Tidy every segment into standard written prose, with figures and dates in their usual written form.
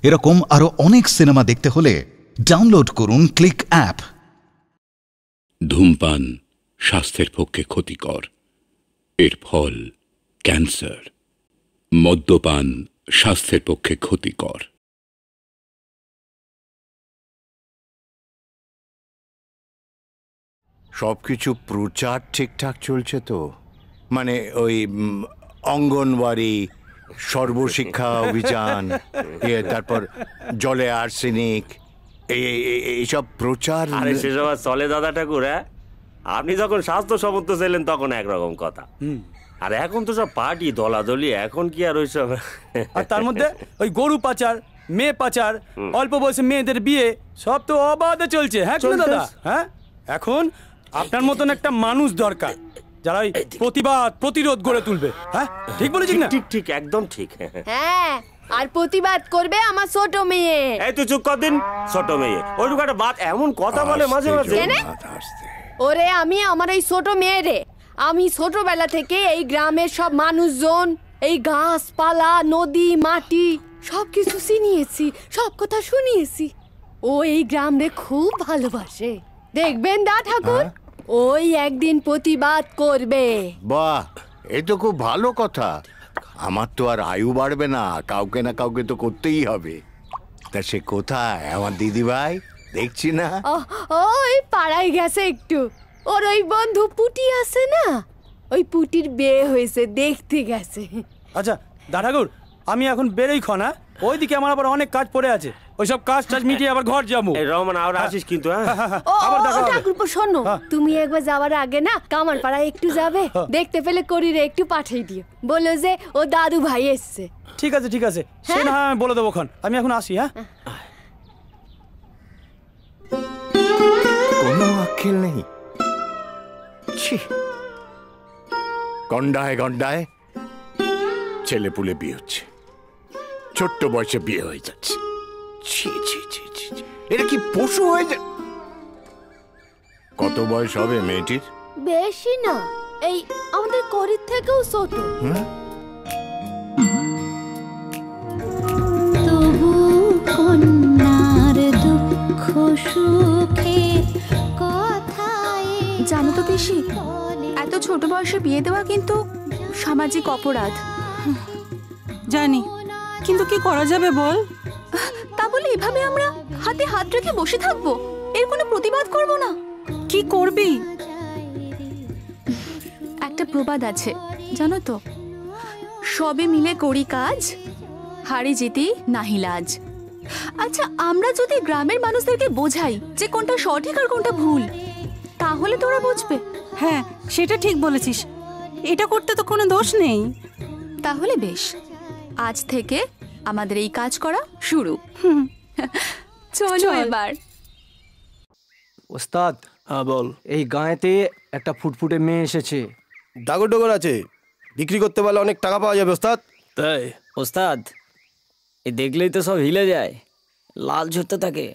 এরকম আরো অনেক সিনেমা দেখতে হলে ডাউনলোড করুন ক্লিক অ্যাপ। ধূমপান স্বাস্থ্যের পক্ষে ক্ষতিকর, এর ফল ক্যান্সার। মদ্যপান স্বাস্থ্যের পক্ষে ক্ষতিকর। সবকিছু প্রচার ঠিকঠাক চলছে তো? মানে ওই অঙ্গনওয়াড়ি, সর্বশিক্ষা অভিযান, তারপর জলে আর্সেনিক, এইসব প্রচার। আরে সেসব আর চলে দাদা ঠাকুর। হ্যাঁ, আপনি যখন স্বাস্থ্য সমর্থ ছিলেন তখন একরকম কথা, আর এখন তো সব পার্টি দলাদলি, এখন কি আর ওইসব। আর তার মধ্যে ওই গরু পাচার, মেয়ে পাচার, অল্প বয়সে মেয়েদের বিয়ে, সব তো অবাধে চলছে। হ্যাঁ দাদা, হ্যাঁ এখন আপনার মতন একটা মানুষ দরকার যারা প্রতিবাদ প্রতিরোধ গড়ে তুলবে। হ্যাঁ ঠিক বলেছি না? ঠিক ঠিক, একদম ঠিক। হ্যাঁ, আর প্রতিবাদ করবে আমার ছোট মেয়ে। এই তুই চুপ কর দিন, ছোট মেয়ে ওই একটা বাত এমন কথা বলে মাঝে মাঝে। ওরে আমি আমার এই ছোট মেয়ে রে, আমি ছোটবেলা থেকে এই গ্রামের সব মানুষজন, এই গাছপালা, নদী, মাটি সবকিছু চিনিয়েছি, সব কথা শুনিয়েছি। ও এই গ্রাম রে খুব ভালোবাসে। দেখবেন দা ঠাকুর, ওই একদিন প্রতিবাদ করবে। বাহ, এই তো খুব ভালো কথা। আমার তো আর আয়ু বাড়বে না, কাউকে না কাউকে তো করতেই হবে। তা সে কোথায় আমার দিদি ভাই? দেখছি না। ওই পাড়ায় গেছে একটু, ওর ওই বন্ধু পুটি আছে না, ওই পুটির বিয়ে হয়েছে, দেখতে গেছে। আচ্ছা দা ঠাকুর, আমি এখন বেরোই খনা, ওইদিকে আমার আবার অনেক কাজ পড়ে আছে, ওইসব কাজ টাজ মিটিয়ে আবার ঘর যাবো। রহমান আবার আসিস কিন্তু। ঠাকুরপো শোনো, তুমি একবার যাওয়ার আগে না কামার পাড়ায় একটু যাবে, দেখতে পেলে করিরে একটু পাঠিয়ে দিও, বলো যে ও দাদু ভাই এসছে। ঠিক আছে ঠিক আছে, সে না হয় বলে দেবো খন, আমি এখন আসি। হ্যাঁ, কোনো আক্কেল নেই। গন্ডায় গন্ডায় ছেলে পুলে বিয়ে হচ্ছে, ছোট্ট বয়সে বিয়ে হয়ে যাচ্ছে। এটা কি পশু হয়ে যায়? কত বয়স হবে মেয়েটির? বেশি না, এই আমাদের করির থেকেও ছোট। তবু কন্যার দুঃখ সুখে কথায়। জানো তো পিসি, এত ছোট বয়সে বিয়ে দেওয়া কিন্তু সামাজিক অপরাধ। জানি, কিন্তু কি করা যাবে বল? তা বলে এভাবে আমরা হাতে হাত রেখে বসে থাকবো? এর কোনো প্রতিবাদ করব না? কি করবি? একটা প্রবাদ আছে জানো তো, সবে মিলে করি কাজ, হারি জিতি নাহি লাজ। আচ্ছা, আমরা যদি গ্রামের মানুষদেরকে বোঝাই যে কোনটা সঠিক আর কোনটা ভুল, তাহলে তোরা বুঝবে। হ্যাঁ, সেটা ঠিক বলেছিস, এটা করতে তো কোনো দোষ নেই। তাহলে বেশ, আজ থেকে আমাদের এই কাজ করা শুরু। চলো এবার। ওস্তাদ, হ্যাঁ বল। এই গাঁয়েতে একটা ফুটফুটে মেয়ে এসেছে, ডাগর ডগর আছে, বিক্রি করতে পারলে অনেক টাকা পাওয়া যাবে ওস্তাদ। তাই ওস্তাদ, এই দেখলেই তো সব হিলে যায়, লাল ঝরতে থাকে।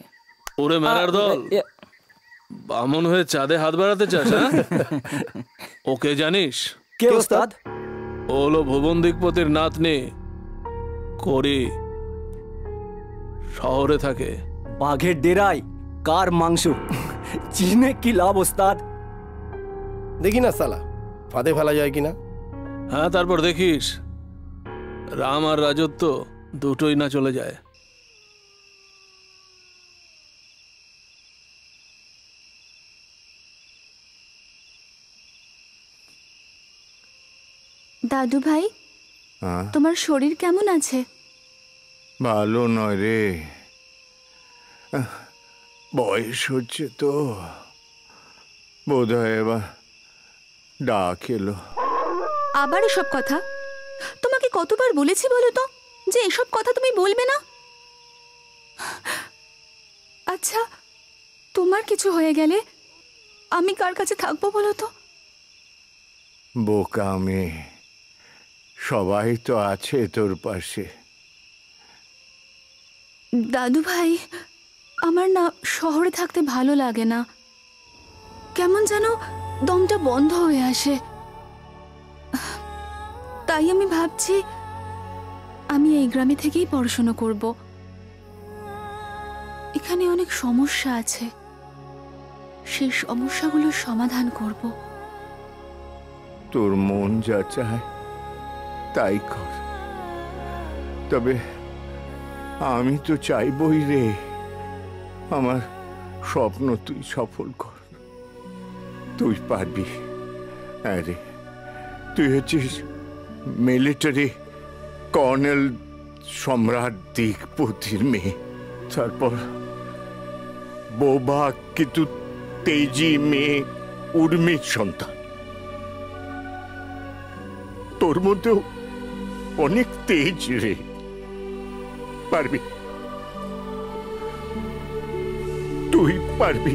ওরে মেরার দল, বামন হয়ে চাঁদে হাত বাড়াতে চাস? ওকে জানিস? কে ওস্তাদ? ও হলো ভুবন দিকপতির নাতনি করি, শহরে থাকে। বাঘের ডেরায় কার মাংস, চিনে কি লাভ ওস্তাদ? দেখি না সালা, ফাঁদে ফেলা যায় কিনা। হ্যাঁ, তারপর দেখিস রাম আর রাজত্ব দুটোই না চলে যায়। দাদু ভাই, তোমার শরীর কেমন আছে? ভালো নয় রে, বয়স হচ্ছে তো, বোধহয় এবার ডাক এলো। আবার এসব কথা? তোমাকে কতবার বলেছি বলো তো যে এসব কথা তুমি বলবে না? আচ্ছা, তোমার কিছু হয়ে গেলে আমি কার কাছে থাকবো বলো তো? বোকা মেয়ে, সবাই তো আছে তোর পাশে। দাদু ভাই, আমার না শহরে থাকতে ভালো লাগে না, কেমন যেন দমটা বন্ধ হয়ে আসে। তাই আমি ভাবছি আমি এই গ্রামে থেকেই পড়াশোনা করব, এখানে অনেক সমস্যা আছে, সেই সমস্যাগুলোর সমাধান করব। তোর মন যা চায় তাই কর, তবে আমি তো চাইবই রে আমার স্বপ্ন তুই সফল কর। তুই পারবি। হ্যাঁ রে, তুই হচ্ছিস মিলিটারি কর্নেল সম্রাট দিকপতির মেয়ে, তারপর বোবা কিন্তু তেজি মেয়ে উর্মির সন্তান। তোর মধ্যেও অনেক তেজ রে, পারবি, তুই পারবি।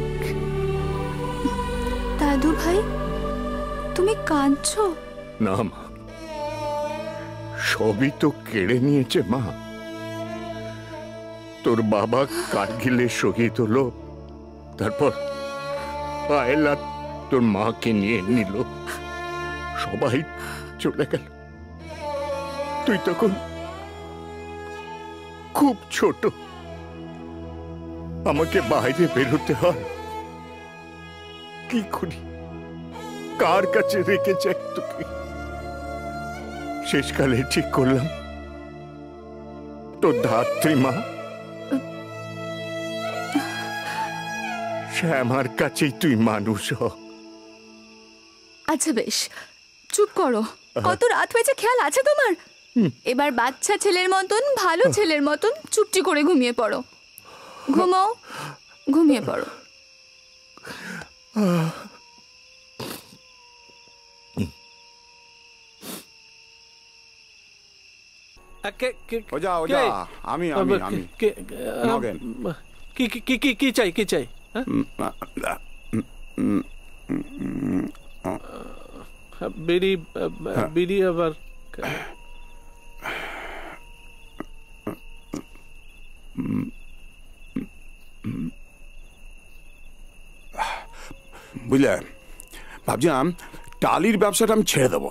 দাদু ভাই, তুমি কাঁদছো? না মা, সবই তো কেড়ে নিয়েছে মা। তোর বাবা কার্গিলে শহীদ হলো, তারপর আয়লা তোর মাকে নিয়ে নিল, সবাই চলে গেল। তুই তখন খুব ছোট, আমাকে বাইরে বেরোতে হয়। কি করি, কার কাছে রেখে যাই তোকে? শেষকালে ঠিক করলাম তোর ধাত্রী মা শ্যামার কাছেই তুই মানুষ হ। আচ্ছা বেশ, চুপ করো। কত রাত হয়েছে খেয়াল আছে তোমার? এবার বাচ্চা ছেলের মতন, ভালো ছেলের মতন চুপটি করে ঘুমিয়ে পড়ো। ঘুমাও, ঘুমিয়ে পড়ো। আমি নগেন। কি চাই, কি চাই? বিড়ি, বিড়ি আবার বুঝলে, ভাবছিলাম টালির ব্যবসাটা আমি ছেড়ে দেবো।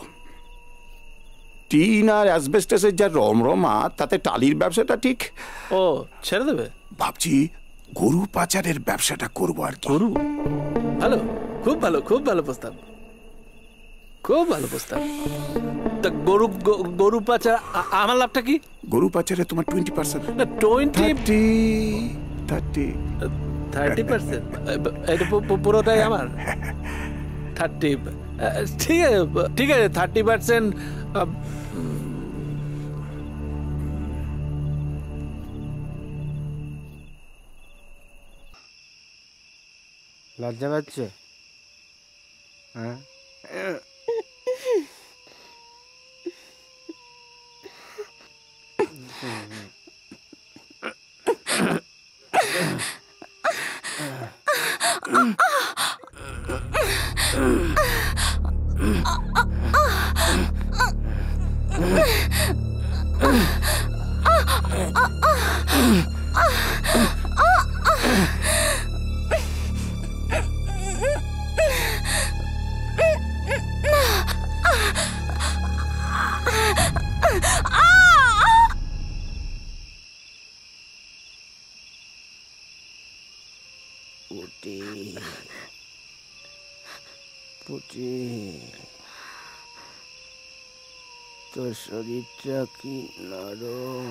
টিন আর অ্যাসবেস্টাসের যা রমরমা, তাতে টালির ব্যবসাটা ঠিক। ও ছেড়ে দেবে? ভাবছি গরু পাচারের ব্যবসাটা করবো আর কি। গরু? ভালো, খুব ভালো, খুব ভালো প্রস্তাব, খুব ভালো প্রস্তাব। তা গরু পাচার আমার লাভটা কি? গরু পাচারে তোমার 20%। না 30%? এটা পুরোটাই আমার। 30, ঠিক আছে, ঠিক আছে, 30%। লজ্জা পাচ্ছে? হ্যাঁ, তোর শরীরটা কি নরম,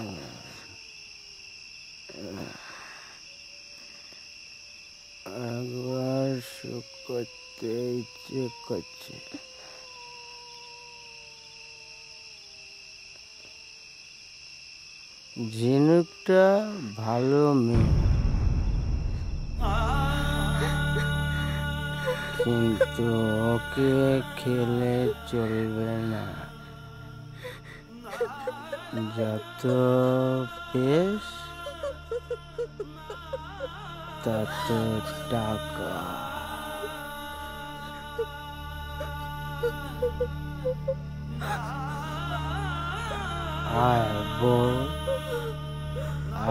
একবার সুখ করতে ইচ্ছে করছে। ঝিনুকটা ভালো মেয়ে, কিন্তু ওকে খেলে চলবে না। যত পেশ তত টাকা। আয় বউ,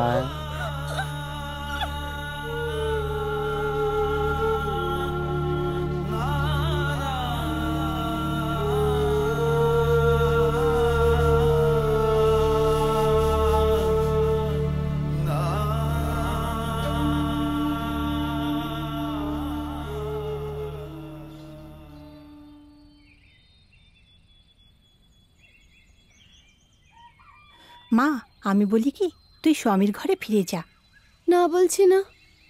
আয়। মা আমি বলি কি তুই স্বামীর ঘরে ফিরে যা। না বলছি না,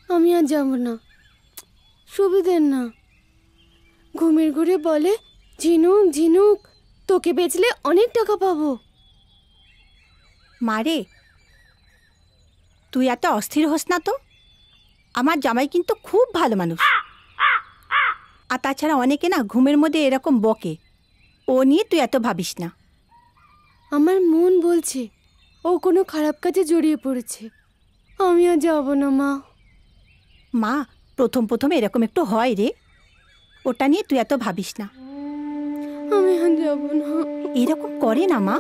আমি আর যাব না, সুবিধের না। ঘুমের ঘুরে বলে ঝিনুক ঝিনুক তোকে বেচলে অনেক টাকা পাবো। মারে তুই এত অস্থির হোস না তো, আমার জামাই কিন্তু খুব ভালো মানুষ। আর তাছাড়া অনেকে না ঘুমের মধ্যে এরকম বকে, ও নিয়ে তুই এত ভাবিস না। আমার মন বলছে ও কোনো খারাপ কাজে জড়িয়ে পড়েছে, আমি আর যাব না মা। মা প্রথম প্রথম এরকম একটু হয় রে, ওটা নিয়ে তুই এত ভাবিস না। আমি আর যাব না। এরকম করে না মা।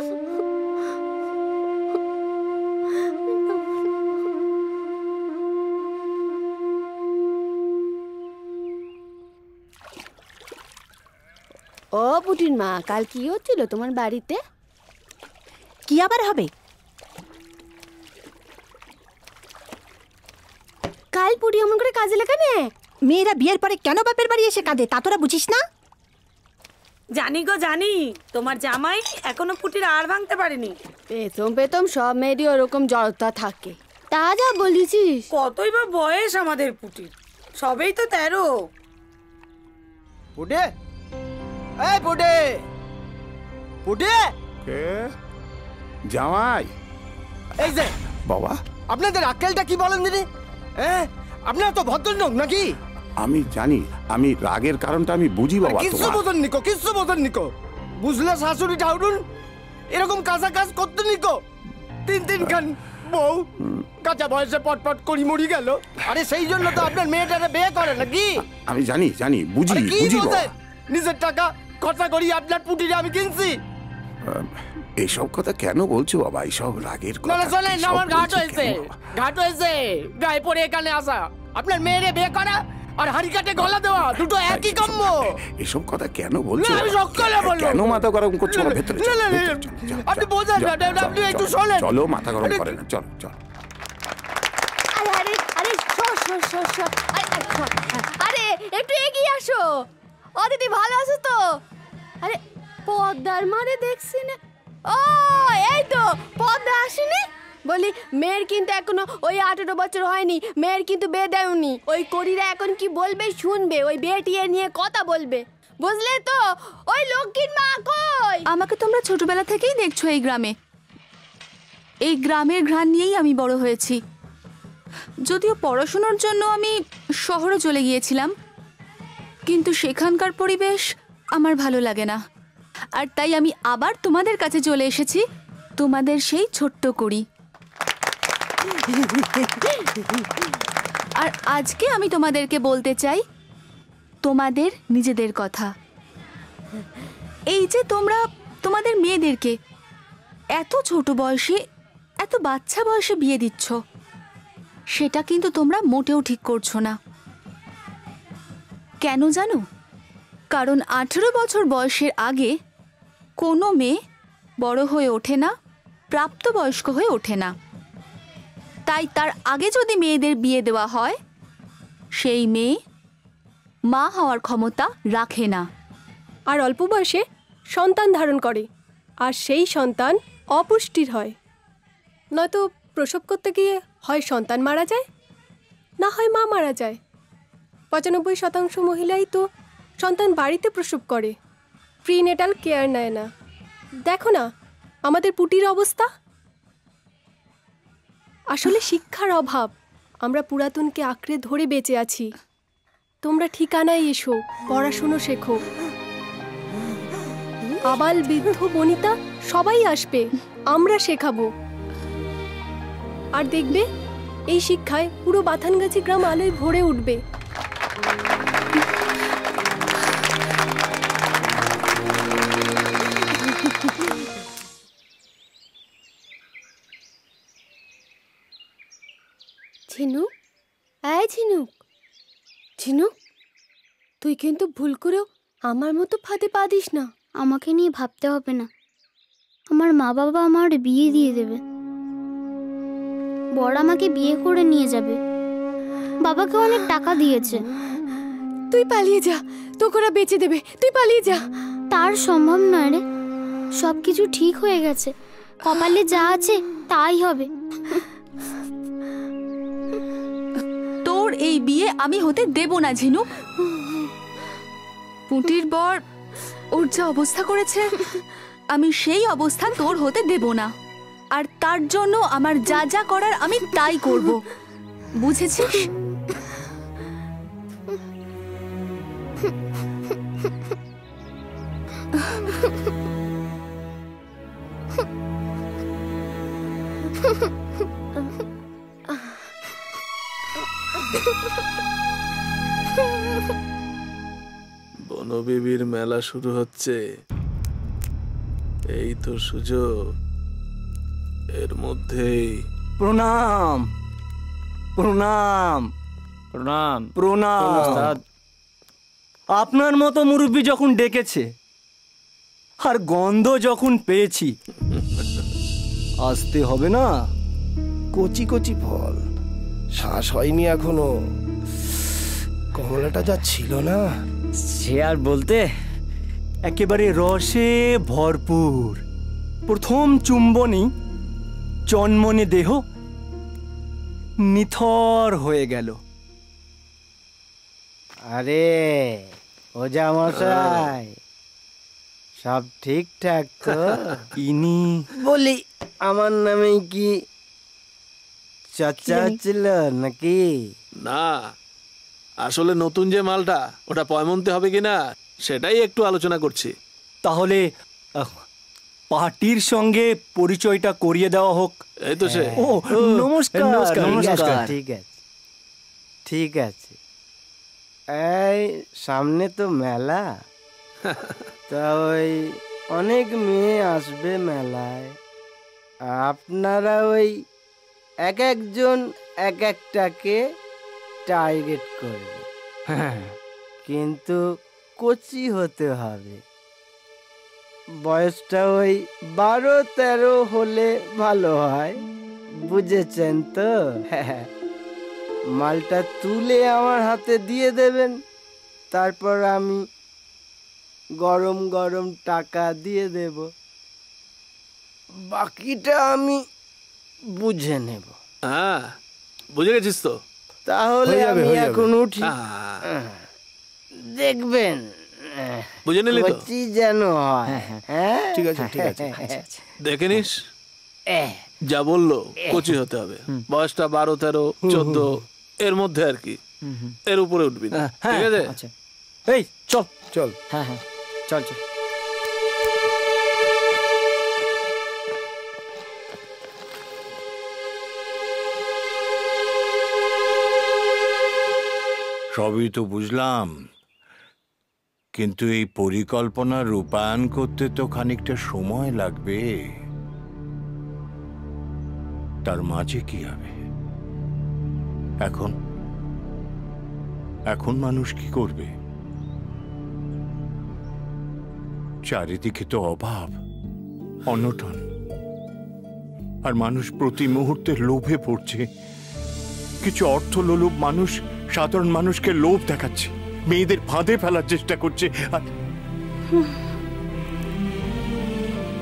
ও পুটির মা, কাল কি হচ্ছিল তোমার বাড়িতে? কি আবার হবে? কাল পুটি এমন করে কাজে লাগানে? মেয়েরা বিয়ের পরে কেন বাপের বাড়ি এসে কাঁদে তা তোরা বুঝিস না? জানি গো জানি, তোমার জামাই এখনো পুটির আর ভাঙতে পারেনি। পেতম পেতম সব মেয়েরই ওরকম জড়তা থাকে। তা যা বলেছিস। কতই বা বয়স আমাদের পুটির, সবেই তো 13। পুটে, এই পুটে, পুটে কে? জামাই। এই যে বাবা, আপনাদের আক্কেলটা কি বলেন দিদি? আপনারা তো ভদ্রলোক নাকি? আমি জানি, আমি রাগের কারণটা আমি বুঝি বাবা। কিচ্ছু বোঝেন নিকো, কিচ্ছু বোঝেন নিকো। বুঝলে শাশুড়ি ঠাউরুন এরকম কাঁচা কাজ করতে নিকো। তিন খান বউ কাঁচা বয়সে পটপট করি মরি গেল। আরে সেই জন্য তো আপনার মেয়েটারে বিয়ে করে নাকি? আমি জানি জানি, বুঝি বুঝি বাবা। নিজের টাকা খরচা করি আপনার পুটিরে আমি কিনছি। এইসব কথা কেন বলছো বাবা? এইসব রাগের কথা। না শোনেন, আমার ঘাট হয়েছে, ঘাট হয়েছে গায়ে পড়ে এখানে আসা। আপনার মেয়েরে বিয়ে করা আর হাড়ি কাটে গলা দেওয়া দুটো একই কাম্য। এসব কথা কেন বলছো? আমি সকালে বলবো। কেন মাথা গরম করছো? ভেতরে আপনি বোঝেন না, আপনি একটু শোনেন। চলো, মাথা গরম করে না, চলো চলো। আরে আরে আরে একটু এগিয়ে আসো। ও দিদি ভালো আছো তো? আরে পদ্মার মানে দেখছি না। ও এই তো পদ্মা আসেনি। বলি মেয়ের কিন্তু এখনো ওই 18 বছর হয়নি, মেয়ের কিন্তু বিয়ে দেয়নি। ওই করিরা এখন কি বলবে শুনবে, ওই বিয়েটিয়ে নিয়ে কথা বলবে, বুঝলে তো? ওই লক্ষ্মীর মা কই? আমাকে তোমরা ছোটবেলা থেকেই দেখছো এই গ্রামে, এই গ্রামের ঘ্রাণ নিয়েই আমি বড় হয়েছি। যদিও পড়াশোনার জন্য আমি শহরে চলে গিয়েছিলাম, কিন্তু সেখানকার পরিবেশ আমার ভালো লাগে না। আর তাই আমি আবার তোমাদের কাছে চলে এসেছি, তোমাদের সেই ছোট্ট করি। আর আজকে আমি তোমাদেরকে বলতে চাই তোমাদের নিজেদের কথা। এই যে তোমরা তোমাদের মেয়েদেরকে এত ছোট বয়সে, এত বাচ্চা বয়সে বিয়ে দিচ্ছ, সেটা কিন্তু তোমরা মোটেও ঠিক করছো না। কেন জানো? কারণ 18 বছর বয়সের আগে কোনো মেয়ে বড় হয়ে ওঠে না, প্রাপ্তবয়স্ক হয়ে ওঠে না। তাই তার আগে যদি মেয়েদের বিয়ে দেওয়া হয়, সেই মেয়ে মা হওয়ার ক্ষমতা রাখে না, আর অল্প বয়সে সন্তান ধারণ করে, আর সেই সন্তান অপুষ্টির হয়। নয়তো প্রসব করতে গিয়ে হয় সন্তান মারা যায়, না হয় মা মারা যায়। 95% মহিলাই তো সন্তান বাড়িতে প্রসব করে, প্রিনেটাল কেয়ার নেয় না। দেখো না আমাদের পুটির অবস্থা। আসলে শিক্ষার অভাব, আমরা পুরাতনকে আঁকড়ে ধরে বেঁচে আছি। তোমরা ঠিকানায় এসো, পড়াশুনো শেখো। আবাল বৃদ্ধ বনিতা সবাই আসবে, আমরা শেখাবো। আর দেখবে এই শিক্ষায় পুরো বাথানগাছি গ্রাম আলোয় ভরে উঠবে। ঝিনুক, এই ঝিনুক, ঝিনুক, তুই কিন্তু ভুল করেও আমার মতো ফাঁদে পা দিস না। আমাকে নিয়ে ভাবতে হবে না, আমার মা বাবা আমার বিয়ে দিয়ে দেবে। বড় আমাকে বিয়ে করে নিয়ে যাবে, বাবাকে অনেক টাকা দিয়েছে। তুই পালিয়ে যা, তোকে ওরা বেঁচে দেবে, তুই পালিয়ে যা। তার সম্ভব নয় রে, সব কিছু ঠিক হয়ে গেছে। কপালে যা আছে তাই হবে। তোর এই বিয়ে আমি হতে দেব না ঝিনুক। পুঁটির বর ওর যা অবস্থা করেছে, আমি সেই অবস্থা তোর হতে দেব না। আর তার জন্য আমার যা যা করার আমি তাই করব, বুঝেছিস? বনবিবির মেলা শুরু হচ্ছে, এই তো সুযোগ। এর মধ্যেই প্রণাম প্রণাম প্রণাম প্রণাম ওস্তাদ। আপনার মতো মুরব্বী যখন ডেকেছে আর গন্ধ যখন পেয়েছি, আসতে হবে না? কচি কচি ফল, শ্বাস হয়নি এখনো। কমলাটা যা ছিল না, সে আর বলতে, একেবারে রসে ভরপুর। প্রথম চুম্বনী চন্মনে দেহ নিথর হয়ে গেল। আরে ওজা মশাই, সব ঠিকঠাক তো? ইনি বলি আমার নামে কি চর্চা হচ্ছিল নাকি? না, আসলে নতুন যে মালটা, ওটা পয়মন্তে হবে কিনা সেটাই একটু আলোচনা করছি। তাহলে পার্টির সঙ্গে পরিচয়টা করিয়ে দেওয়া হোক। এই তো সে। ও নমস্কার নমস্কার। ঠিক আছে ঠিক আছে। এই সামনে তো মেলা, তা ওই অনেক মেয়ে আসবে মেলায়। আপনারা ওই এক একজন এক একটাকে টার্গেট করবে, কিন্তু কচি হতে হবে। বয়সটা ওই 12-13 হলে ভালো হয়, বুঝেছেন তো? মালটা তুলে আমার হাতে দিয়ে দেবেন, তারপর আমি গরম গরম টাকা দিয়ে দেব, বাকিটা আমি বুঝে নেব। হ্যাঁ, বুঝে গেছিস তো? তাহলে আমি এখন উঠি। দেখবেন বুঝে নিলি তো? কচি যেন হয়। হ্যাঁ ঠিক আছে ঠিক আছে। দেখে নিস, যা বললো কচি হতে হবে। বয়সটা 12-13-14 এর মধ্যে আর কি, এর উপরে উঠবি না, ঠিক আছে? আচ্ছা, এই চল চল। হ্যাঁ হ্যাঁ চল চল। সবই তো বুঝলাম, কিন্তু এই পরিকল্পনা রূপায়ণ করতে তো খানিকটা সময় লাগবে। তার মাঝে কি হবে? এখন এখন মানুষ কি করবে? চারিদিকে তো অভাব, অনটন, আর মানুষ প্রতি মুহূর্তে লোভে পড়ছে। কিছু অর্থলোলুপ মানুষ সাধারণ মানুষকে লোভ দেখাচ্ছে, মেয়েদের ফাঁদে ফেলার চেষ্টা করছে, আর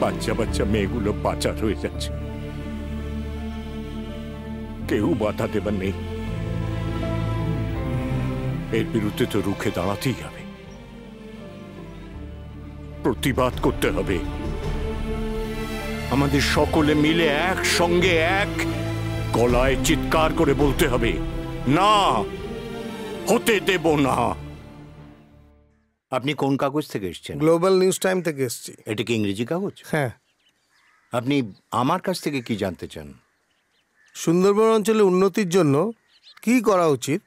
বাচ্চা বাচ্চা মেয়েগুলো পাচার হয়ে যাচ্ছে। কেউ বাধা দেবার নেই। এর বিরুদ্ধে তো রুখে দাঁড়াতেই হবে, প্রতিবাদ করতে হবে। আমাদের সকলে মিলে একসঙ্গে এক গলায় চিৎকার করে বলতে হবে, না, হতে দেব না। আপনি কোন কাগজ থেকে এসেছেন? গ্লোবাল নিউজ টাইম থেকে এসেছি। এটা কি ইংরেজি কাগজ? হ্যাঁ। আপনি আমার কাছ থেকে কি জানতে চান? সুন্দরবন অঞ্চলে উন্নতির জন্য কি করা উচিত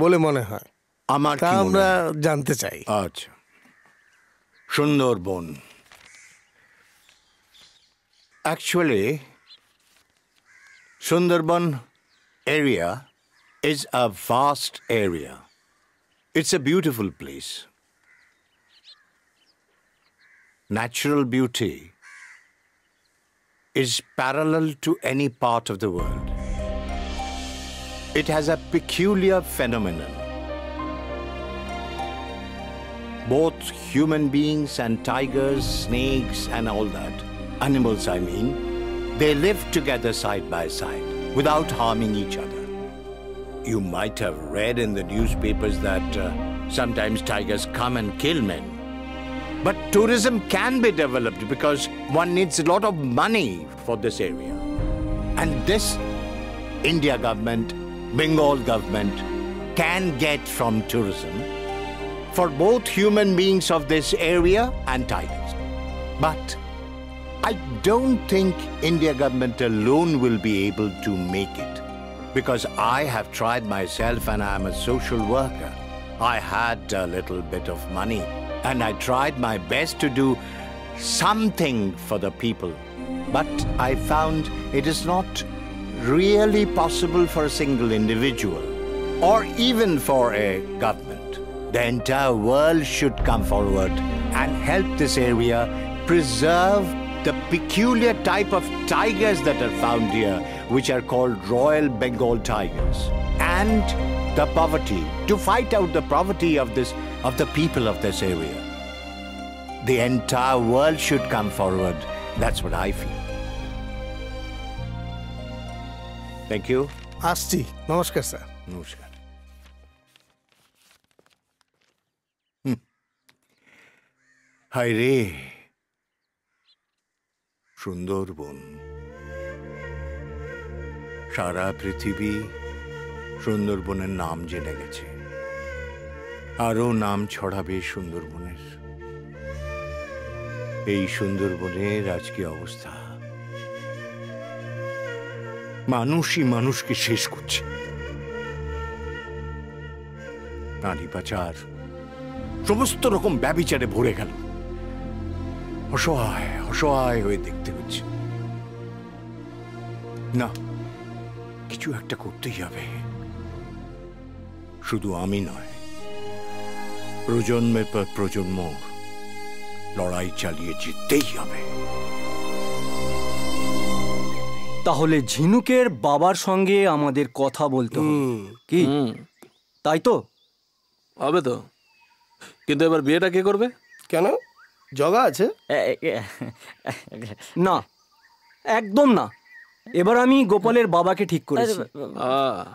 বলে মনে হয় আমার তা আমরা জানতে চাই। আচ্ছা, Sundarban actually Sundarban area is a vast area. It's a beautiful place. Natural beauty is parallel to any part of the world. It has a peculiar phenomenon. Both human beings and tigers, snakes and all that, animals I mean, they live together side by side without harming each other. You might have read in the newspapers that sometimes tigers come and kill men. But tourism can be developed because one needs a lot of money for this area. And this India government, Bengal government can get from tourism for both human beings of this area and tigers. But I don't think India government alone will be able to make it. Because I have tried myself and I am a social worker. I had a little bit of money and I tried my best to do something for the people. But I found it is not really possible for a single individual or even for a government. The entire world should come forward and help this area preserve the peculiar type of tigers that are found here, which are called Royal Bengal tigers, and the poverty, to fight out the poverty of the people of this area. The entire world should come forward. That's what I feel. Thank you. আসছি নমস্কার sir. নমস্কার। হায় রে, সুন্দরবন। সারা পৃথিবী সুন্দরবনের নাম জেনে গেছে, আরো নাম ছড়াবে সুন্দরবনের। এই সুন্দরবনের আজকে অবস্থা, মানুষই মানুষকে শেষ করছে। নারী পাচার, সমস্ত রকম ব্যভিচারে ভরে গেল। অসহায় অসহায় হয়ে দেখতে হচ্ছে। না, কিছু একটা করতেই হবে। শুধু আমি নয়, প্রজন্মের পর প্রজন্ম লড়াই চালিয়ে জিততেই হবে। তাহলে ঝিনুকের বাবার সঙ্গে আমাদের কথা বলতে হবে, কি তাই তো? হবে তো, কিন্তু এবার বিয়েটা কে করবে? কেন, জগা আছে? না, একদম না। এবার আমি গোপালের বাবাকে ঠিক করেছি।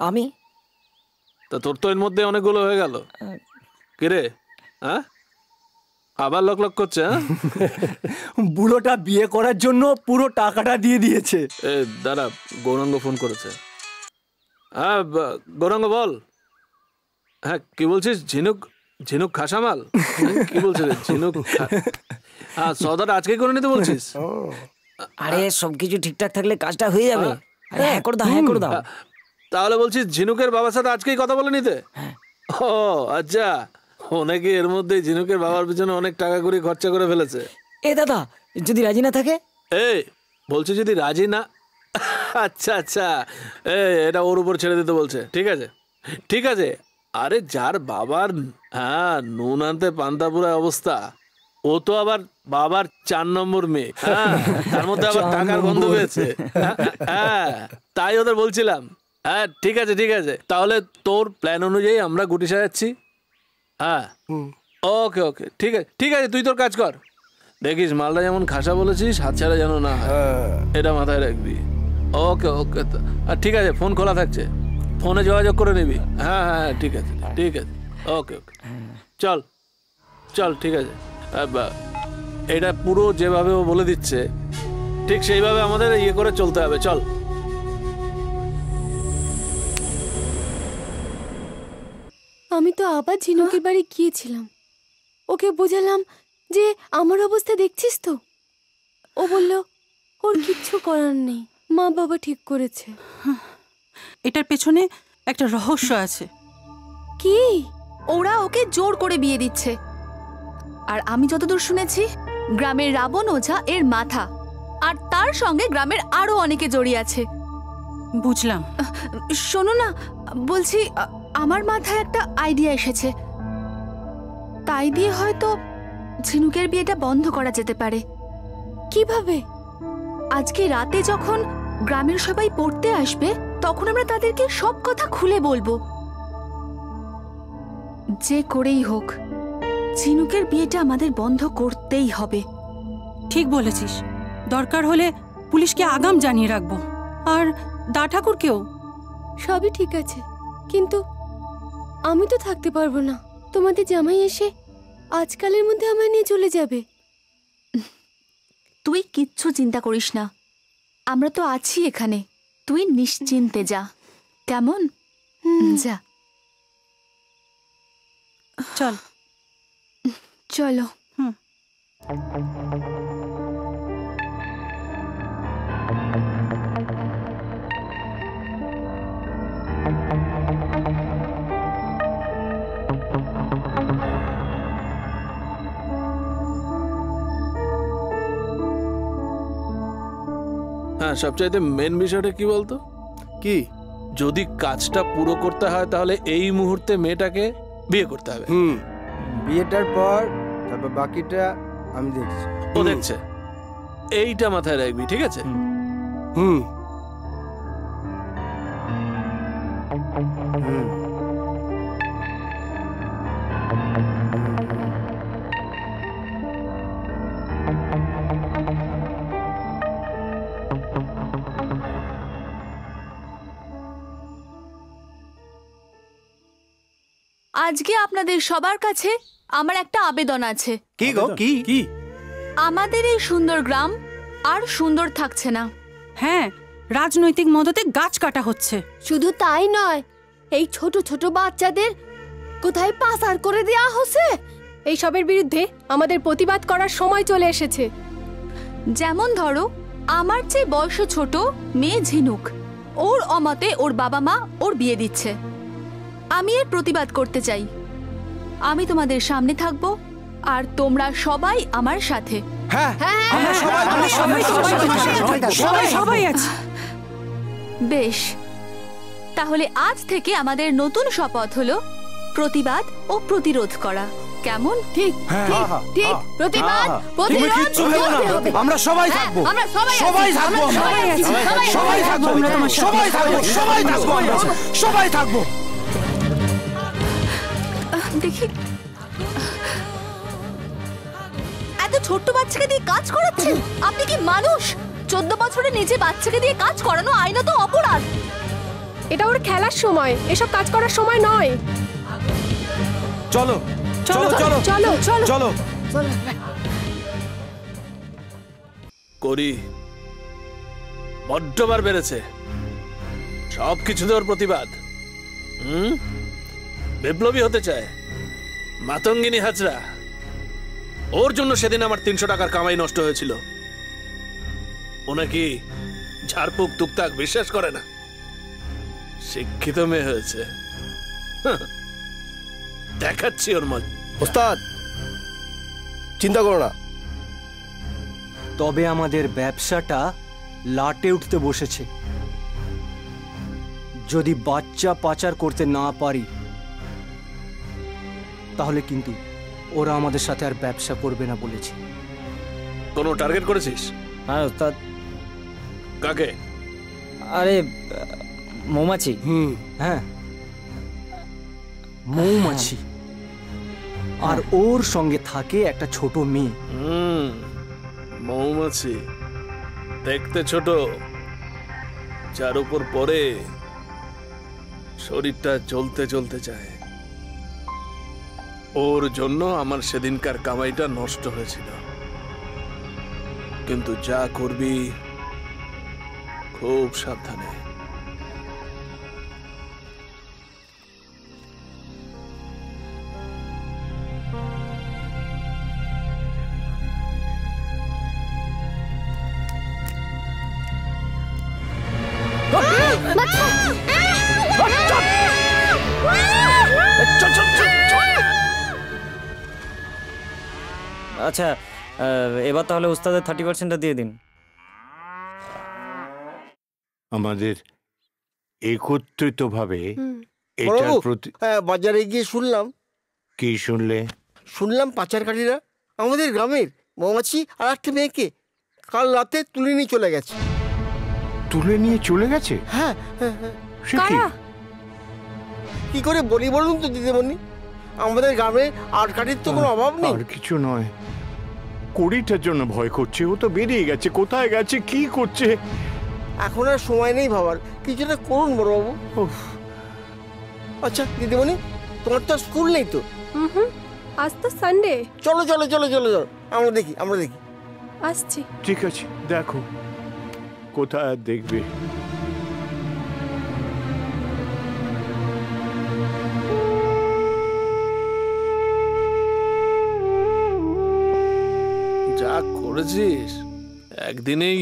আমি তা তোর তো এর মধ্যে অনেকগুলো হয়ে গেল। কে রে, হ্যাঁ আবার লক লক করছে? বুড়োটা বিয়ে করার জন্য পুরো টাকাটা দিয়ে দিয়েছে। দাঁড়া, গৌরাঙ্গ ফোন করেছে। হ্যাঁ গৌরাঙ্গ বল। হ্যাঁ কি বলছিস? ঝিনুক ঝিনুক খাসামাল? কি বলছিস ঝিনুক? হ্যাঁ সৌদাটা আজকে করে নিতে বলছিস? আরে সবকিছু ঠিকঠাক থাকলে কাজটা হয়ে যাবে। হ্যাঁ করে দাও, হ্যাঁ করে দাও। তাহলে বলছিস ঝিনুকের বাবার সাথে আজকেই কথা বলে নিতে? ও আচ্ছা, অনেকে এর মধ্যে ঝিনুকের বাবার পিছনে অনেক টাকা করে খরচা করে ফেলেছে। এ দাদা, যদি রাজি না থাকে? এই বলছে যদি রাজি না, আচ্ছা আচ্ছা, এটা ওর উপর ছেড়ে দিতে বলছে। ঠিক আছে ঠিক আছে। আরে যার বাবার নুন আনতে পান্তাপুরা অবস্থা, ও তো আবার বাবার 4 নম্বর মেয়ে। তার মধ্যে আবার টাকার গন্ধ পেয়েছে। হ্যাঁ তাই ওদের বলছিলাম। হ্যাঁ ঠিক আছে ঠিক আছে, তাহলে তোর প্ল্যান অনুযায়ী আমরা গুটি সাজাচ্ছি। হ্যাঁ ওকে ওকে ঠিক আছে ঠিক আছে, তুই তোর কাজ কর। দেখিস মালটা যেমন খাসা বলেছিস হাতছাড়া যেন না হয়, এটা মাথায় রাখবি। ওকে ওকে, আর ঠিক আছে, ফোন খোলা থাকছে, ফোনে যোগাযোগ করে নিবি। হ্যাঁ হ্যাঁ ঠিক আছে ঠিক আছে, ওকে ওকে, চল চল ঠিক আছে। এটা পুরো যেভাবে ও বলে দিচ্ছে ঠিক সেইভাবে আমাদের ইয়ে করে চলতে হবে। চল। আমি তো আবার ঝিনুকের বাড়ি গিয়েছিলাম, ওকে বোঝালাম যে আমার অবস্থা দেখছিস তো। ও বলল ওর কিচ্ছু করার নেই, মা বাবা ঠিক করেছে। এটার পেছনে একটা রহস্য আছে। কি? ওরা ওকে জোর করে বিয়ে দিচ্ছে। আর আমি যতদূর শুনেছি, গ্রামের রাবণ ওঝা এর মাথা, আর তার সঙ্গে গ্রামের আরো অনেকে জড়িয়ে আছে। বুঝলাম। শোনো না, বলছি আমার মাথায় একটা আইডিয়া এসেছে। তাই দিয়ে হয়তো ঝিনুকের বিয়েটা বন্ধ করা যেতে পারে। কিভাবে? আজকে রাতে যখন গ্রামের সবাই পড়তে আসবে, তখন আমরা তাদেরকে সব কথা খুলে বলবো। যে করেই হোক ঝিনুকের বিয়েটা আমাদের বন্ধ করতেই হবে। ঠিক বলেছিস, দরকার হলে পুলিশকে আগাম জানিয়ে রাখবো, আর দা ঠাকুরকেও। সবই ঠিক আছে, কিন্তু আমি তো থাকতে পারবো না। তোমাদের জামাই এসে আজকালের মধ্যে আমায় নিয়ে চলে যাবে। তুই কিচ্ছু চিন্তা করিস না, আমরা তো আছি এখানে। তুই নিশ্চিন্তে যা, কেমন? যা, চল। চলো। হ্যাঁ, সবচাইতে মেন বিষয়টা কি বলতো? কি? যদি কাজটা পুরো করতে হয় তাহলে এই মুহূর্তে মেয়েটাকে বিয়ে করতে হবে। বিয়েটার পর তারপর বাকিটা আমি দেখছি। ও দেখছে, এইটা মাথায় রাখবি, ঠিক আছে? আজকে আপনাদের সবার কাছে আমার একটা আবেদন আছে। কি গো? কি? কি? আমাদের এই সুন্দর গ্রাম আর সুন্দর থাকছে না। হ্যাঁ, রাজনৈতিক মদতে গাছ কাটা হচ্ছে। শুধু তাই নয়, এই ছোট ছোট বাচ্চাদের কোথায় পাচার করে দেওয়া হচ্ছে। এইসবের বিরুদ্ধে আমাদের প্রতিবাদ করার সময় চলে এসেছে। যেমন ধরো, আমার চেয়ে বয়স ছোট মেয়ে ঝিনুক, ওর অমতে ওর বাবা মা ওর বিয়ে দিচ্ছে। আমি এর প্রতিবাদ করতে চাই। আমি তোমাদের সামনে থাকবো আর তোমরা সবাই আমার সাথে। হ্যাঁ, সবাই আছে। বেশ, তাহলে আজ থেকে আমাদের নতুন শপথ হলো প্রতিবাদ ও প্রতিরোধ করা। কেমন? ঠিক ঠিক। প্রতিবাদ প্রতিরোধ করতে হবে। আমরা সবাই থাকবো, আমরা সবাই থাকবো, সবাই থাকবো, সবাই থাকবো। দেখি, এত ছোট্ট বাচ্চাকে দিয়ে কাজ করাচ্ছেন? আপনি কি মানুষ? 14 বছরের নিচে বাচ্চাকে দিয়ে কাজ করানো আইনত অপরাধ। এটা ওর খেলার সময়, এসব কাজ করার সময় নয়। চলো চলো চলো চলো চলো চলো। করি বড্ডবার বেড়েছে, সব কিছুতে ওর প্রতিবাদ। বিপ্লবী হতে চায়, মাতঙ্গিনী হাজরা। ওর জন্য সেদিন আমার 300 টাকার কামাই নষ্ট হয়েছিল। ও নাকি ঝাড়ফুঁক টুকটাক বিশ্বাস করে না। শিক্ষিত মেয়ে হয়েছে, দেখাচ্ছি ওর মত। ওস্তাদ, চিন্তা করো না। তবে আমাদের ব্যবসাটা লাটে উঠতে বসেছে। যদি বাচ্চা পাচার করতে না পারি তাহলে কিন্তু ওরা আমাদের সাথে আর ব্যবসা করবে না বলেছে। কোনো টার্গেট করেছিস? হ্যাঁ ওস্তাদ। কাকে? আরে মৌমাছি। হ্যাঁ, মৌমাছি। আর ওর সঙ্গে থাকে একটা ছোট মেয়ে। মৌমাছি দেখতে ছোট, যার উপর পরে শরীরটা জ্বলতে জ্বলতে যায়। ওর জন্য আমার সেদিনকার কামাইটা নষ্ট হয়েছিল। কিন্তু যা করবি খুব সাবধানে। আচ্ছা, এবার তাহলে উস্তাদের 30%টা দিয়ে দিন। আমাদের একত্রিত ভাবে বাজারে গিয়ে শুনলাম। কি শুনলে? শুনলাম পাচারকারীরা আমাদের গ্রামের মৌমাছি আর একটা মেয়েকে কাল রাতে তুলে নিয়ে চলে গেছে। তুলে নিয়ে চলে গেছে? হ্যাঁ। সে কি? কি করে বলি বলুন তো দিদিমণি? আমাদের গ্রামে আটকাঠির তো কোনো অভাব নেই। আর কিছু নয়, কড়িটার জন্য ভয় করছে। ও তো বেরিয়ে গেছে, কোথায় গেছে, কি করছে? এখন আর সময় নেই ভাবার, কিছুটা করুন বড়বাবু। আচ্ছা দিদিমণি, তোমার তো স্কুল নেই তো? আজ তো সানডে। চলো চলো চলো চলো চলো, আমরা দেখি আমরা দেখি। আসছি। ঠিক আছে, দেখো কোথায় আর দেখবে। যা করেছিস একদিনেই।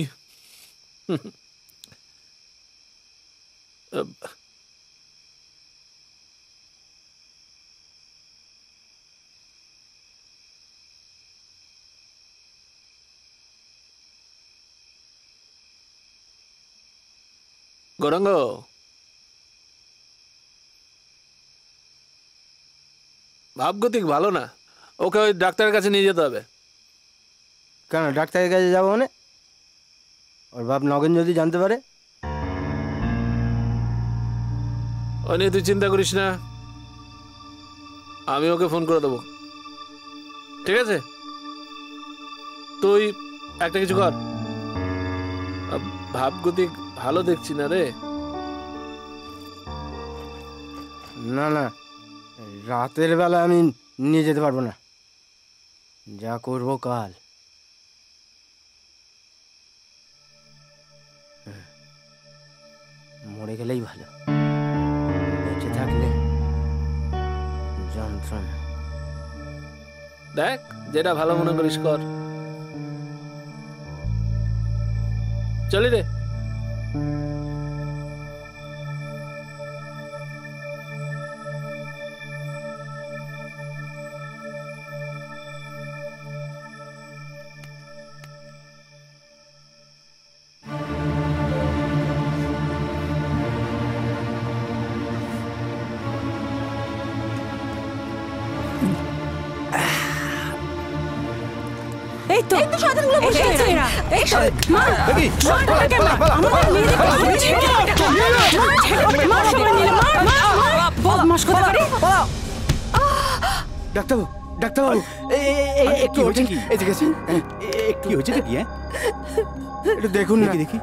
গৌরাঙ্গ, ভাবগতিক ভালো না, ওকে ওই ডাক্তারের কাছে নিয়ে যেতে হবে। কেন ডাক্তারের কাছে যাবো মানে? ওর বাপ নগেন যদি জানতে পারে? ও নিয়ে তুই চিন্তা করিস না, আমি ওকে ফোন করে দেবো, ঠিক আছে? তুই একটা কিছু কর। ভাবগতিক ভালো দেখছি না রে। না না, রাতের বেলা আমি নিয়ে যেতে পারবো না, যা করবো কাল। মরে গেলেই ভালো, বেঁচে থাকলে যন্ত্রণা। দেখ যেটা ভালো মনে করিস কর। চলি রে। এই তো শয়তানগুলো বসে আছে এরা। এই মা আমার মেয়েদের ছেড়ে মা সবাই নিলে মা বদমাশ কথা করে। ডাক্তারবাবু ডাক্তারবাবু, একটু হয়েছে কি? এদিকে আসুন। কি হয়েছে কি? হ্যাঁ একটু দেখুন না। দেখি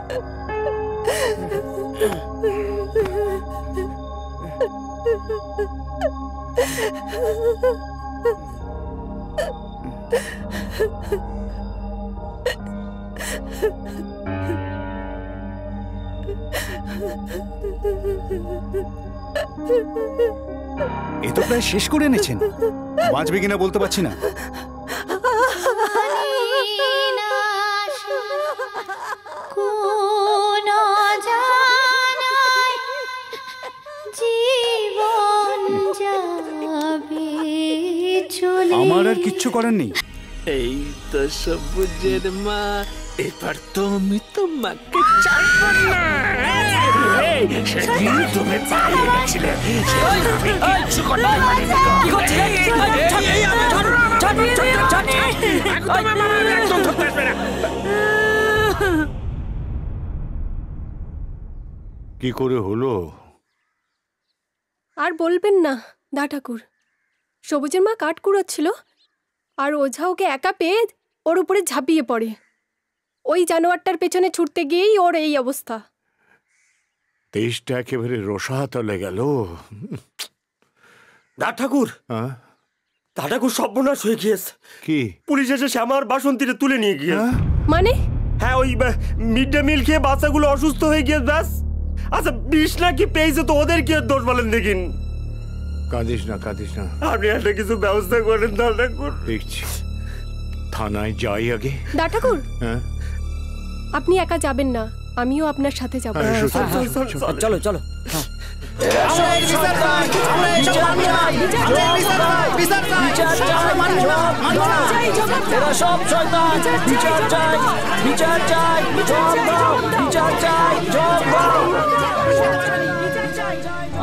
এ তো প্রায় শেষ করে এনেছেন, বাঁচবে কিনা বলতে পারছি না। আমার আর কিচ্ছু করার নেই। এই তো সবুজের মা, এবার তো আমি তোমাকে ছাড়বো না। সেদিন তুমি পালিয়ে গেছিলে, সেদিন আমি কিচ্ছু করতে পারিনি। একদম ধরতে আসবে না। কি করে হলো? আর বলবেন না দা ঠাকুর, সবুজের মা কাঠ কুড়োচ্ছিল আর ওঝা ওকে একা পেয়ে ওর উপরে ঝাঁপিয়ে পড়ে। ওই জানোয়ারটার পেছনে ছুটতে গিয়েই ওর এই অবস্থা। দেশটা একেবারে রসাতলে গেল। দা ঠাকুর, দা ঠাকুর সর্বনাশ হয়ে গিয়েছে। কি? পুলিশ এসে শ্যামার বাসন্তীরে তুলে নিয়ে গিয়েছে। মানে? হ্যাঁ, ওই মিড ডে মিল খেয়ে বাচ্চাগুলো অসুস্থ হয়ে গিয়েছে ব্যাস। আচ্ছা বিষ নাকি পেয়েছে তো ওদের কি দোষ বলেন দেখিন। কাঁদিস না কাঁদিস না, আপনি একটা কিছু ব্যবস্থা করেন দা ঠাকুর। দেখছি, থানায় যাই আগে। দা ঠাকুর, হ্যাঁ আপনি একা যাবেন না, আমিও আপনার সাথে যাব। চলো চলো।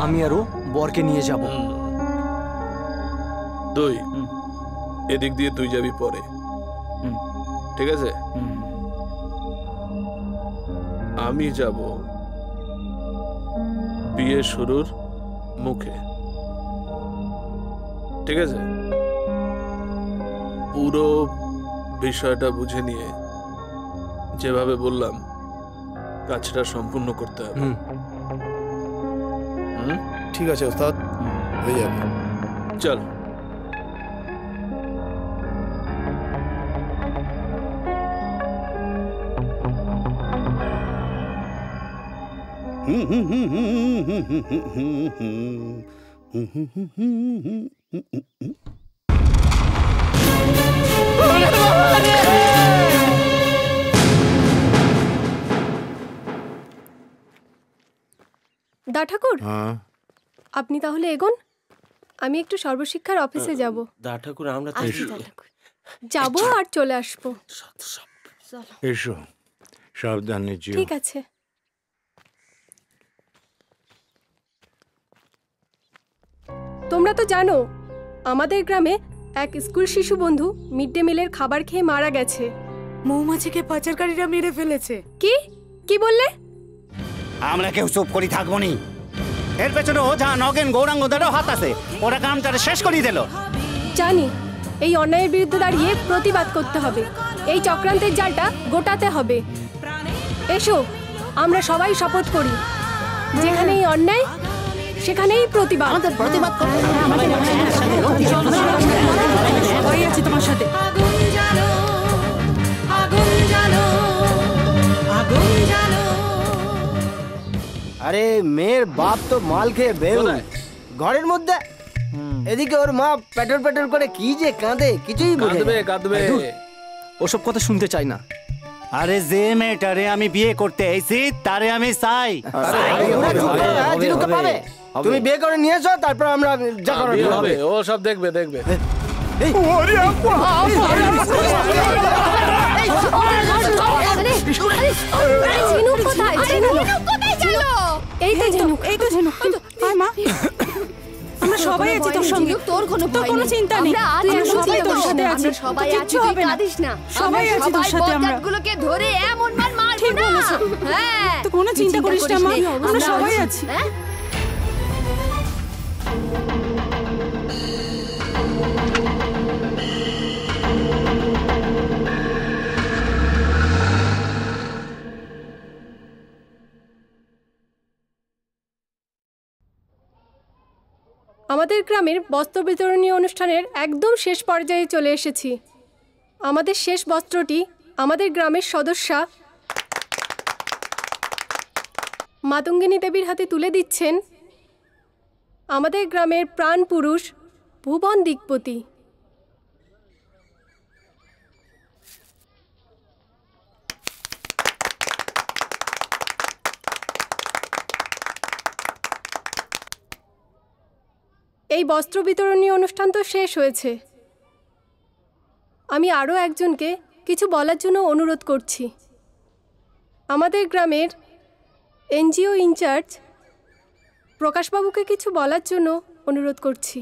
আমি আরো বরকে নিয়ে যাব। দুই এদিক দিয়ে তুই যাবি পরে, ঠিক আছে? আমি যাব বিয়ে শুরুর মুখে, ঠিক আছে? পুরো বিষয়টা বুঝে নিয়ে যেভাবে বললাম কাজটা সম্পূর্ণ করতে হবে। ঠিক আছে ওস্তাদ, হয়ে যাবে। চল। দা ঠাকুর, আপনি তাহলে এগোন, আমি একটু সর্বশিক্ষার অফিসে যাব। দা ঠাকুর আমরা তো যাব আর চলে আসবো। এসো, সাবধানে যেও। ঠিক আছে। তোমরা তো জানো আমাদের গ্রামে এক স্কুল শিশু বন্ধু মিড ডে মিলের খাবার খেয়ে মারা গেছে। মৌমাছিকে পাচারকারীরা মেরে ফেলেছে। কি কি বললে? আমরা কেউ চুপ করি থাকবো নি। এর পেছনে ওঝা নগেন গৌরাঙ্গদেরও হাত আছে। ওরা কামটারে শেষ করিয়ে দিল। জানি এই অন্যায়ের বিরুদ্ধে দাঁড়িয়ে প্রতিবাদ করতে হবে, এই চক্রান্তের জালটা গোটাতে হবে। এসো আমরা সবাই শপথ করি, যেখানেই অন্যায় সেখানেই প্রতিবাদ। আমাদের প্রতিবাদ করতে হবে। সবাই আছে তোমার সাথে। আরে মেয়ের বাপ তো মাল খেয়ে বেউ ঘরের মধ্যে, এদিকে ওর মা পেটর পেটর করে কি যে কাঁদে কিছুই কাঁদবে। ওসব কথা শুনতে চাই না। আরে যে মেয়েটারে আমি বিয়ে করতে এসেছি তারে আমি চাই। তুমি বিয়ে করে নিয়ে এসো, তারপর আমরা যা করার হবে ও সব দেখবে। আমরা সবাই আছি তোর সঙ্গে, তোর কোনো চিন্তা নেই। সবাই তোর সাথে আছি, কিচ্ছু হবে না। সবাই আছি তোর সাথে। আমরা গুলোকে ধরে এমন মার মারবো না। হ্যাঁ, তো কোনো চিন্তা করিস না মা, আমরা সবাই আছি। আমাদের গ্রামের বস্ত্র বিতরণী অনুষ্ঠানের একদম শেষ পর্যায়ে চলে এসেছি। আমাদের শেষ বস্ত্রটি আমাদের গ্রামের সদস্যা মাতঙ্গিনী দেবীর হাতে তুলে দিচ্ছেন আমাদের গ্রামের প্রাণ পুরুষ ভুবন দিকপতি। এই বস্ত্র বিতরণী অনুষ্ঠান তো শেষ হয়েছে, আমি আরও একজনকে কিছু বলার জন্য অনুরোধ করছি। আমাদের গ্রামের এনজিও ইনচার্জ প্রকাশবাবুকে কিছু বলার জন্য অনুরোধ করছি।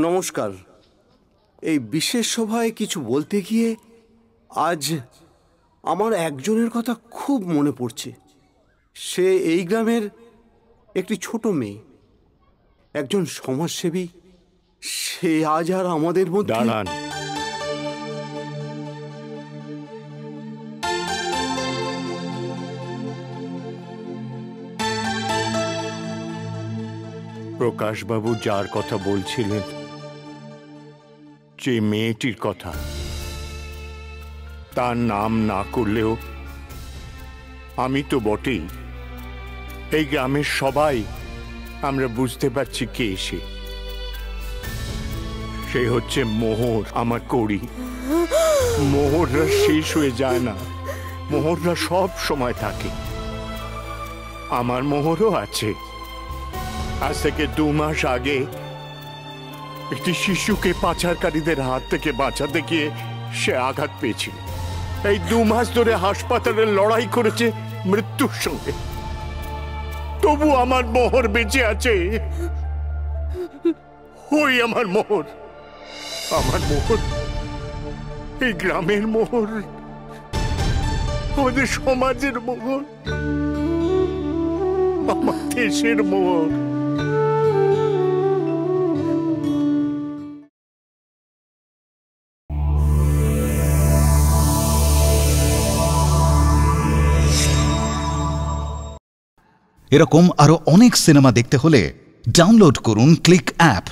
নমস্কার। এই বিশেষ সভায় কিছু বলতে গিয়ে আজ আমার একজনের কথা খুব মনে পড়ছে। সে এই গ্রামের একটি ছোট মেয়ে, একজন সমাজসেবী। সে আজ আর আমাদের মধ্যে। দাঁড়ান, প্রকাশবাবু যার কথা বলছিলেন, যে মেয়েটির কথা, তার নাম না করলেও আমি তো বটেই, এই গ্রামের সবাই আমরা বুঝতে পারছি কে সে। সে হচ্ছে মোহর, আমার কড়ি। মোহররা শেষ হয়ে যায় না, মোহররা সব সময় থাকে। আমার মোহরও আছে। আজ থেকে 2 মাস আগে একটি শিশুকে পাচারকারীদের হাত থেকে বাঁচাতে গিয়ে সে আঘাত পেয়েছিল। এই 2 মাস ধরে হাসপাতালে লড়াই করেছে মৃত্যুর সঙ্গে, তবু আমার মোহর বেঁচে আছে। ওই আমার মোহর, আমার মোহর, এই গ্রামের মোহর, আমাদের সমাজের মোহর, আমার দেশের মোহর। এরকম আরো অনেক সিনেমা দেখতে হলে ডাউনলোড করুন ক্লিক অ্যাপ।